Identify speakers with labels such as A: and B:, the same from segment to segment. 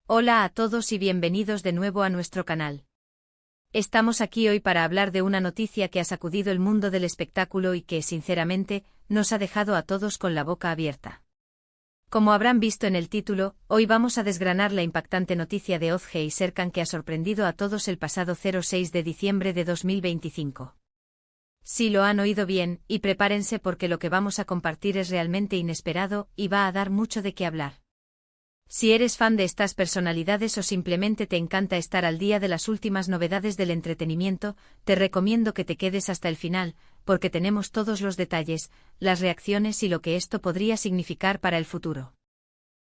A: Hola a todos y bienvenidos de nuevo a nuestro canal. Estamos aquí hoy para hablar de una noticia que ha sacudido el mundo del espectáculo y que, sinceramente, nos ha dejado a todos con la boca abierta. Como habrán visto en el título, hoy vamos a desgranar la impactante noticia de Ozge y Serkan que ha sorprendido a todos el pasado 6 de diciembre de 2025. Sí, lo han oído bien, y prepárense porque lo que vamos a compartir es realmente inesperado y va a dar mucho de qué hablar. Si eres fan de estas personalidades o simplemente te encanta estar al día de las últimas novedades del entretenimiento, te recomiendo que te quedes hasta el final, porque tenemos todos los detalles, las reacciones y lo que esto podría significar para el futuro.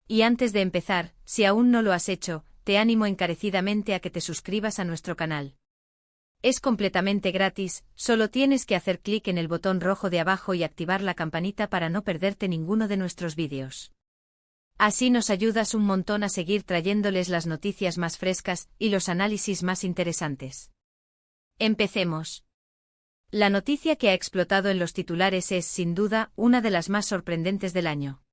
A: Y antes de empezar, si aún no lo has hecho, te animo encarecidamente a que te suscribas a nuestro canal. Es completamente gratis, solo tienes que hacer clic en el botón rojo de abajo y activar la campanita para no perderte ninguno de nuestros vídeos. Así nos ayudas un montón a seguir trayéndoles las noticias más frescas y los análisis más interesantes. Empecemos. La noticia que ha explotado en los titulares es, sin duda, una de las más sorprendentes del año.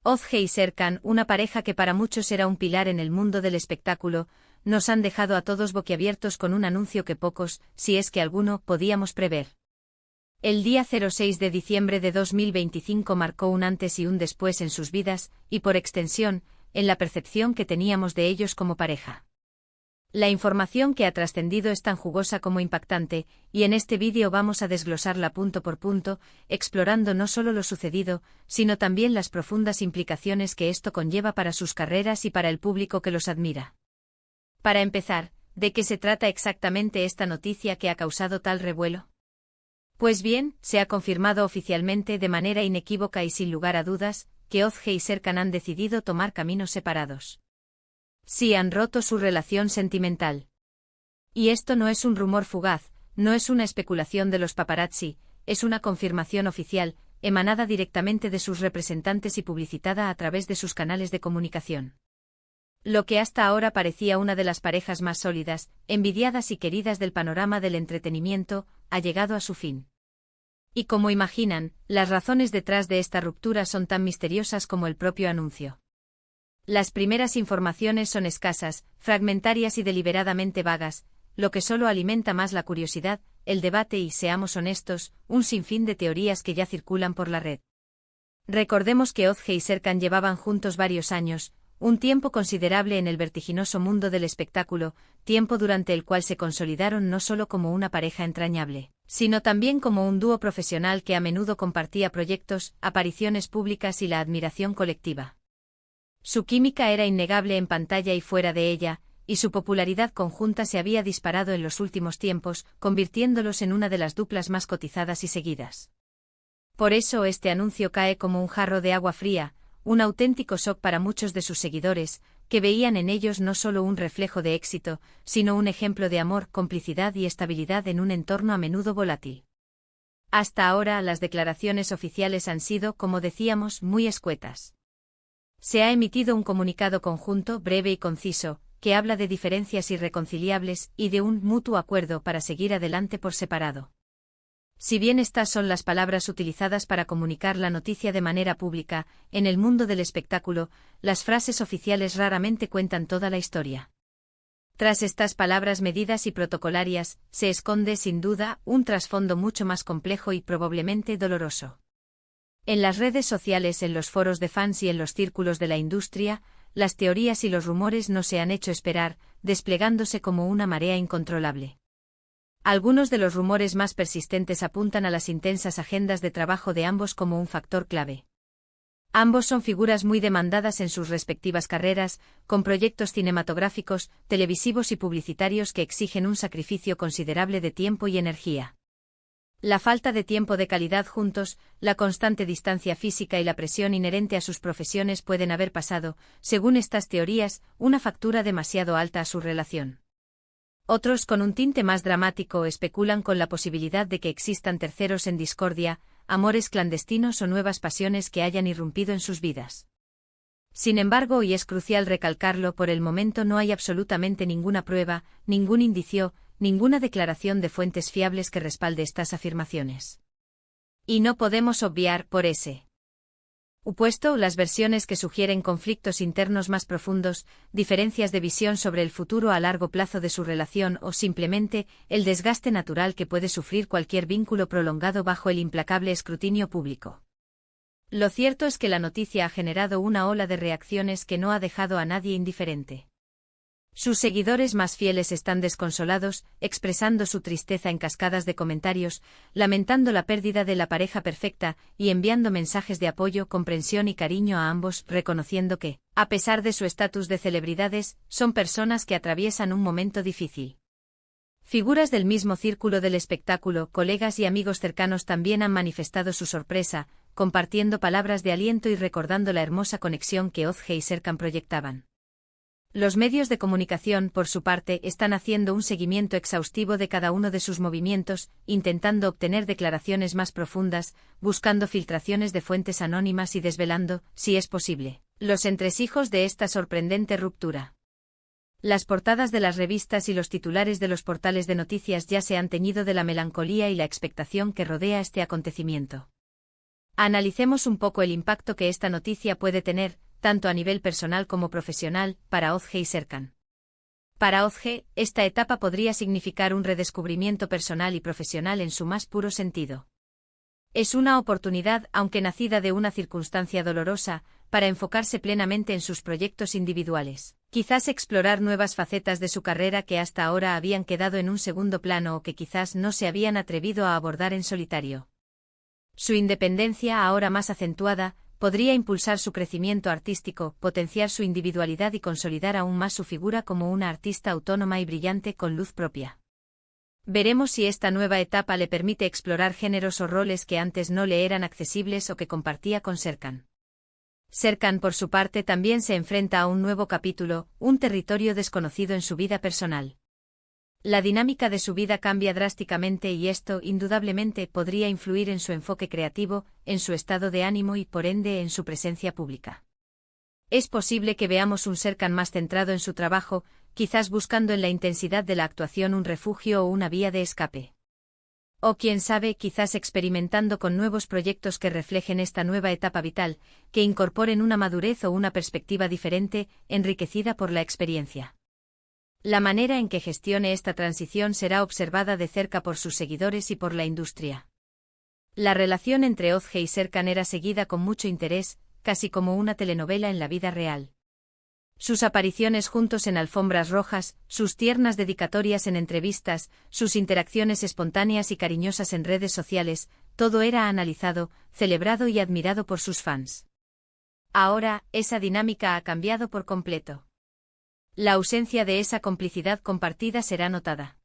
A: Ozge y Serkan, una pareja que para muchos era un pilar en el mundo del espectáculo, nos han dejado a todos boquiabiertos con un anuncio que pocos, si es que alguno, podíamos prever. El día 6 de diciembre de 2025 marcó un antes y un después en sus vidas, y por extensión, en la percepción que teníamos de ellos como pareja. La información que ha trascendido es tan jugosa como impactante, y en este vídeo vamos a desglosarla punto por punto, explorando no solo lo sucedido, sino también las profundas implicaciones que esto conlleva para sus carreras y para el público que los admira. Para empezar, ¿de qué se trata exactamente esta noticia que ha causado tal revuelo? Pues bien, se ha confirmado oficialmente de manera inequívoca y sin lugar a dudas, que Ozge y Serkan han decidido tomar caminos separados. Sí, han roto su relación sentimental. Y esto no es un rumor fugaz, no es una especulación de los paparazzi, es una confirmación oficial, emanada directamente de sus representantes y publicitada a través de sus canales de comunicación. Lo que hasta ahora parecía una de las parejas más sólidas, envidiadas y queridas del panorama del entretenimiento, ha llegado a su fin. Y como imaginan, las razones detrás de esta ruptura son tan misteriosas como el propio anuncio. Las primeras informaciones son escasas, fragmentarias y deliberadamente vagas, lo que solo alimenta más la curiosidad, el debate y, seamos honestos, un sinfín de teorías que ya circulan por la red. Recordemos que Ozge y Serkan llevaban juntos varios años, un tiempo considerable en el vertiginoso mundo del espectáculo, tiempo durante el cual se consolidaron no solo como una pareja entrañable, sino también como un dúo profesional que a menudo compartía proyectos, apariciones públicas y la admiración colectiva. Su química era innegable en pantalla y fuera de ella, y su popularidad conjunta se había disparado en los últimos tiempos, convirtiéndolos en una de las duplas más cotizadas y seguidas. Por eso este anuncio cae como un jarro de agua fría, un auténtico shock para muchos de sus seguidores, que veían en ellos no solo un reflejo de éxito, sino un ejemplo de amor, complicidad y estabilidad en un entorno a menudo volátil. Hasta ahora las declaraciones oficiales han sido, como decíamos, muy escuetas. Se ha emitido un comunicado conjunto, breve y conciso, que habla de diferencias irreconciliables y de un mutuo acuerdo para seguir adelante por separado. Si bien estas son las palabras utilizadas para comunicar la noticia de manera pública, en el mundo del espectáculo, las frases oficiales raramente cuentan toda la historia. Tras estas palabras medidas y protocolarias, se esconde sin duda un trasfondo mucho más complejo y probablemente doloroso. En las redes sociales, en los foros de fans y en los círculos de la industria, las teorías y los rumores no se han hecho esperar, desplegándose como una marea incontrolable. Algunos de los rumores más persistentes apuntan a las intensas agendas de trabajo de ambos como un factor clave. Ambos son figuras muy demandadas en sus respectivas carreras, con proyectos cinematográficos, televisivos y publicitarios que exigen un sacrificio considerable de tiempo y energía. La falta de tiempo de calidad juntos, la constante distancia física y la presión inherente a sus profesiones pueden haber pasado, según estas teorías, una factura demasiado alta a su relación. Otros, con un tinte más dramático, especulan con la posibilidad de que existan terceros en discordia, amores clandestinos o nuevas pasiones que hayan irrumpido en sus vidas. Sin embargo, y es crucial recalcarlo, por el momento no hay absolutamente ninguna prueba, ningún indicio, ninguna declaración de fuentes fiables que respalde estas afirmaciones. Y no podemos obviar, por ese opuesto, las versiones que sugieren conflictos internos más profundos, diferencias de visión sobre el futuro a largo plazo de su relación o simplemente el desgaste natural que puede sufrir cualquier vínculo prolongado bajo el implacable escrutinio público. Lo cierto es que la noticia ha generado una ola de reacciones que no ha dejado a nadie indiferente. Sus seguidores más fieles están desconsolados, expresando su tristeza en cascadas de comentarios, lamentando la pérdida de la pareja perfecta y enviando mensajes de apoyo, comprensión y cariño a ambos, reconociendo que, a pesar de su estatus de celebridades, son personas que atraviesan un momento difícil. Figuras del mismo círculo del espectáculo, colegas y amigos cercanos también han manifestado su sorpresa, compartiendo palabras de aliento y recordando la hermosa conexión que Ozge y Serkan proyectaban. Los medios de comunicación, por su parte, están haciendo un seguimiento exhaustivo de cada uno de sus movimientos, intentando obtener declaraciones más profundas, buscando filtraciones de fuentes anónimas y desvelando, si es posible, los entresijos de esta sorprendente ruptura. Las portadas de las revistas y los titulares de los portales de noticias ya se han teñido de la melancolía y la expectación que rodea este acontecimiento. Analicemos un poco el impacto que esta noticia puede tener, tanto a nivel personal como profesional, para Ozge y Serkan. Para Ozge, esta etapa podría significar un redescubrimiento personal y profesional en su más puro sentido. Es una oportunidad, aunque nacida de una circunstancia dolorosa, para enfocarse plenamente en sus proyectos individuales. Quizás explorar nuevas facetas de su carrera que hasta ahora habían quedado en un segundo plano o que quizás no se habían atrevido a abordar en solitario. Su independencia, ahora más acentuada, podría impulsar su crecimiento artístico, potenciar su individualidad y consolidar aún más su figura como una artista autónoma y brillante con luz propia. Veremos si esta nueva etapa le permite explorar géneros o roles que antes no le eran accesibles o que compartía con Serkan. Serkan, por su parte, también se enfrenta a un nuevo capítulo, un territorio desconocido en su vida personal. La dinámica de su vida cambia drásticamente y esto, indudablemente, podría influir en su enfoque creativo, en su estado de ánimo y, por ende, en su presencia pública. Es posible que veamos un Serkan más centrado en su trabajo, quizás buscando en la intensidad de la actuación un refugio o una vía de escape. O quién sabe, quizás experimentando con nuevos proyectos que reflejen esta nueva etapa vital, que incorporen una madurez o una perspectiva diferente, enriquecida por la experiencia. La manera en que gestione esta transición será observada de cerca por sus seguidores y por la industria. La relación entre Ozge y Serkan era seguida con mucho interés, casi como una telenovela en la vida real. Sus apariciones juntos en alfombras rojas, sus tiernas dedicatorias en entrevistas, sus interacciones espontáneas y cariñosas en redes sociales, todo era analizado, celebrado y admirado por sus fans. Ahora, esa dinámica ha cambiado por completo. La ausencia de esa complicidad compartida será notada.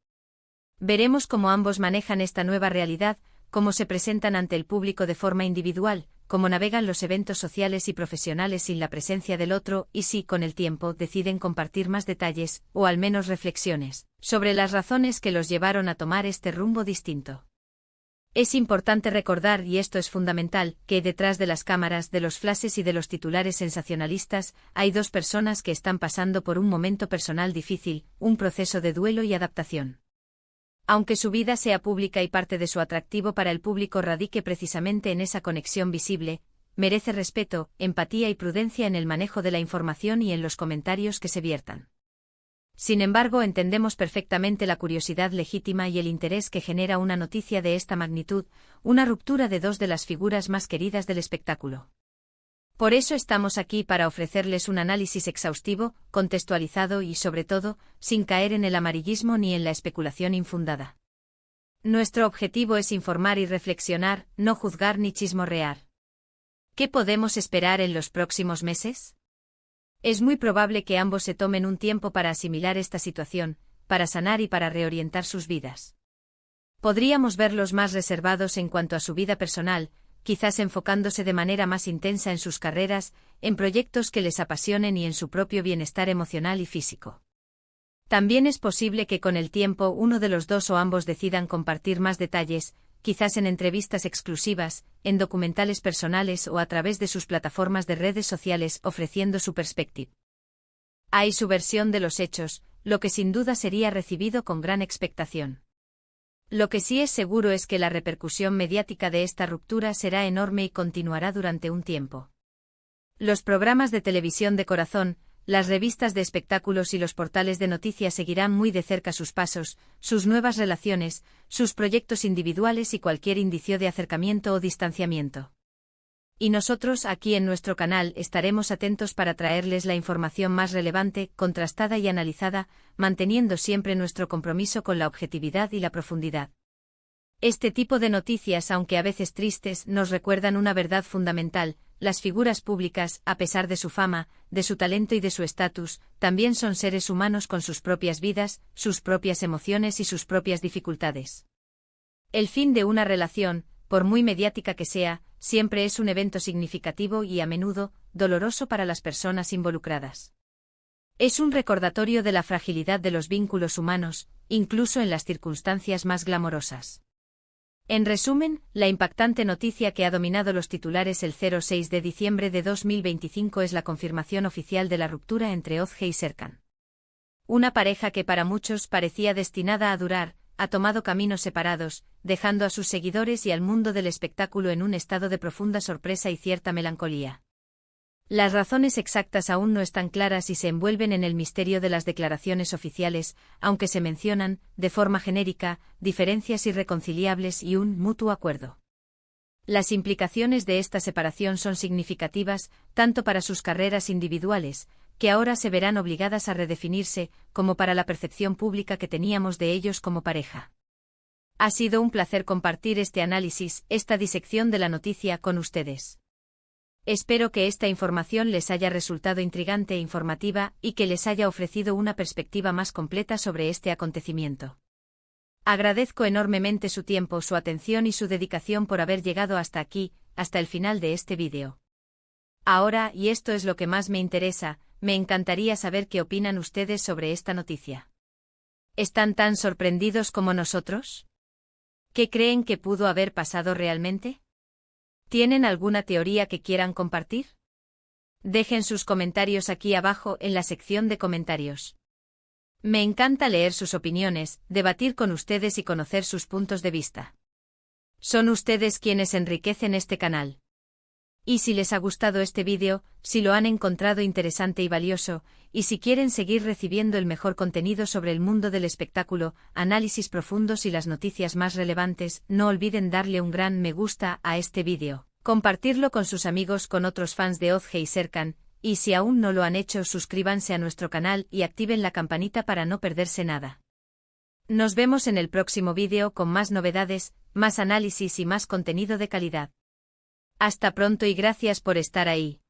A: Veremos cómo ambos manejan esta nueva realidad, cómo se presentan ante el público de forma individual, cómo navegan los eventos sociales y profesionales sin la presencia del otro y si, con el tiempo, deciden compartir más detalles, o al menos reflexiones, sobre las razones que los llevaron a tomar este rumbo distinto. Es importante recordar, y esto es fundamental, que detrás de las cámaras, de los flashes y de los titulares sensacionalistas, hay dos personas que están pasando por un momento personal difícil, un proceso de duelo y adaptación. Aunque su vida sea pública y parte de su atractivo para el público radique precisamente en esa conexión visible, merece respeto, empatía y prudencia en el manejo de la información y en los comentarios que se viertan. Sin embargo, entendemos perfectamente la curiosidad legítima y el interés que genera una noticia de esta magnitud, una ruptura de dos de las figuras más queridas del espectáculo. Por eso estamos aquí para ofrecerles un análisis exhaustivo, contextualizado y, sobre todo, sin caer en el amarillismo ni en la especulación infundada. Nuestro objetivo es informar y reflexionar, no juzgar ni chismorrear. ¿Qué podemos esperar en los próximos meses? Es muy probable que ambos se tomen un tiempo para asimilar esta situación, para sanar y para reorientar sus vidas. Podríamos verlos más reservados en cuanto a su vida personal, quizás enfocándose de manera más intensa en sus carreras, en proyectos que les apasionen y en su propio bienestar emocional y físico. También es posible que con el tiempo uno de los dos o ambos decidan compartir más detalles, quizás en entrevistas exclusivas, en documentales personales o a través de sus plataformas de redes sociales ofreciendo su perspectiva. Hay su versión de los hechos, lo que sin duda sería recibido con gran expectación. Lo que sí es seguro es que la repercusión mediática de esta ruptura será enorme y continuará durante un tiempo. Los programas de televisión de corazón, las revistas de espectáculos y los portales de noticias seguirán muy de cerca sus pasos, sus nuevas relaciones, sus proyectos individuales y cualquier indicio de acercamiento o distanciamiento. Y nosotros, aquí en nuestro canal, estaremos atentos para traerles la información más relevante, contrastada y analizada, manteniendo siempre nuestro compromiso con la objetividad y la profundidad. Este tipo de noticias, aunque a veces tristes, nos recuerdan una verdad fundamental: las figuras públicas, a pesar de su fama, de su talento y de su estatus, también son seres humanos con sus propias vidas, sus propias emociones y sus propias dificultades. El fin de una relación, por muy mediática que sea, siempre es un evento significativo y, a menudo, doloroso para las personas involucradas. Es un recordatorio de la fragilidad de los vínculos humanos, incluso en las circunstancias más glamorosas. En resumen, la impactante noticia que ha dominado los titulares el 6 de diciembre de 2025 es la confirmación oficial de la ruptura entre Ozge y Serkan. Una pareja que para muchos parecía destinada a durar, ha tomado caminos separados, dejando a sus seguidores y al mundo del espectáculo en un estado de profunda sorpresa y cierta melancolía. Las razones exactas aún no están claras y se envuelven en el misterio de las declaraciones oficiales, aunque se mencionan, de forma genérica, diferencias irreconciliables y un mutuo acuerdo. Las implicaciones de esta separación son significativas, tanto para sus carreras individuales, que ahora se verán obligadas a redefinirse, como para la percepción pública que teníamos de ellos como pareja. Ha sido un placer compartir este análisis, esta disección de la noticia con ustedes. Espero que esta información les haya resultado intrigante e informativa y que les haya ofrecido una perspectiva más completa sobre este acontecimiento. Agradezco enormemente su tiempo, su atención y su dedicación por haber llegado hasta aquí, hasta el final de este vídeo. Ahora, y esto es lo que más me interesa, me encantaría saber qué opinan ustedes sobre esta noticia. ¿Están tan sorprendidos como nosotros? ¿Qué creen que pudo haber pasado realmente? ¿Tienen alguna teoría que quieran compartir? Dejen sus comentarios aquí abajo en la sección de comentarios. Me encanta leer sus opiniones, debatir con ustedes y conocer sus puntos de vista. Son ustedes quienes enriquecen este canal. Y si les ha gustado este vídeo, si lo han encontrado interesante y valioso, y si quieren seguir recibiendo el mejor contenido sobre el mundo del espectáculo, análisis profundos y las noticias más relevantes, no olviden darle un gran me gusta a este vídeo, compartirlo con sus amigos, con otros fans de Ozge y Serkan, y si aún no lo han hecho, suscríbanse a nuestro canal y activen la campanita para no perderse nada. Nos vemos en el próximo vídeo con más novedades, más análisis y más contenido de calidad. Hasta pronto y gracias por estar ahí.